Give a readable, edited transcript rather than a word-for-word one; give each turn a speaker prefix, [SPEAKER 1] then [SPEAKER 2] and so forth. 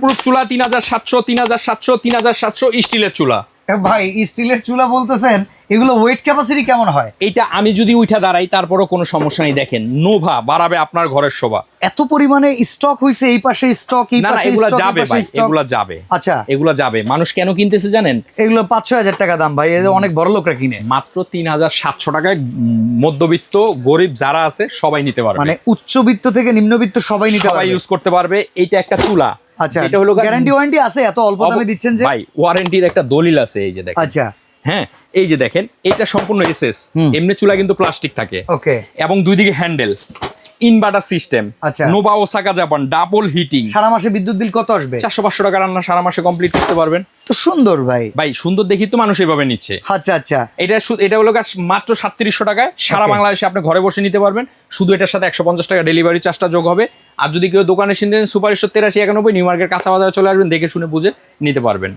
[SPEAKER 1] Proof চুলা 3700 3700 3700 স্টিলের চুলা।
[SPEAKER 2] ভাই স্টিলের চুলা বলতেছেন, এগুলো ওয়েট ক্যাপাসিটি কেমন হয়?
[SPEAKER 1] এইটা আমি যদি উঠা দাঁড়াই তারপরও কোনো সমস্যা নেই। দেখেন নোভা বাড়াবে আপনার ঘরের শোভা।
[SPEAKER 2] এত পরিমাণে স্টক হইছে, এই পাশে স্টক, এই
[SPEAKER 1] না না
[SPEAKER 2] পাশে
[SPEAKER 1] এগুলা
[SPEAKER 2] স্টক,
[SPEAKER 1] যাবে ভাই, এগুলা যাবে।
[SPEAKER 2] আচ্ছা
[SPEAKER 1] এগুলা যাবে। মানুষ কেন কিনতেছে জানেন?
[SPEAKER 2] এগুলো 5-6 হাজার টাকা দাম ভাই, এই যে অনেক বড় লোকরা কিনে।
[SPEAKER 1] মাত্র 3700 টাকায় মধ্যবিত্ত গরিব যারা আছে সবাই নিতে পারবে।
[SPEAKER 2] মানে উচ্চবিত্ত থেকে নিম্নবিত্ত সবাই নিতে পারবে,
[SPEAKER 1] সবাই ইউজ করতে পারবে। এইটা একটা চুলা।
[SPEAKER 2] আচ্ছা
[SPEAKER 1] এটা হলো
[SPEAKER 2] গ্যারান্টি ওয়ারেন্টি আছে? এত অল্প দামে দিচ্ছেন যে?
[SPEAKER 1] ভাই ওয়ারেন্টির একটা দলিল আছে, এই যে দেখেন।
[SPEAKER 2] আচ্ছা
[SPEAKER 1] হ্যাঁ এই যে দেখেন, এটা সম্পূর্ণ এসএস। এমনি চুলা কিন্তু প্লাস্টিক থাকে।
[SPEAKER 2] ওকে।
[SPEAKER 1] এবং দুই দিকে হ্যান্ডেল, ইনভার্টার সিস্টেম,
[SPEAKER 2] আচ্ছা।
[SPEAKER 1] Nova Osaka Japan, double heating.
[SPEAKER 2] সারা মাসে বিদ্যুৎ বিল কত আসবে?
[SPEAKER 1] 400-500 টাকা রান্না সারা মাসে কমপ্লিট করতে পারবেন।
[SPEAKER 2] তো সুন্দর ভাই।
[SPEAKER 1] ভাই সুন্দর দেখি তো মানুষ এভাবে নিচ্ছে।
[SPEAKER 2] আচ্ছা আচ্ছা।
[SPEAKER 1] এটা হলো মাত্র 3700 টাকায় সারা বাংলাদেশে আপনি ঘরে বসে নিতে পারবেন। শুধু এটার সাথে 150 টাকা ডেলিভারি চার্জটা যোগ হবে। আর যদি কেউ দোকানে কিনতেন সুপার স্টোর 8391 নিউ মার্কেট কাঁচা বাজারে চলে আসবেন, দেখে শুনে বুঝে নিতে পারবেন।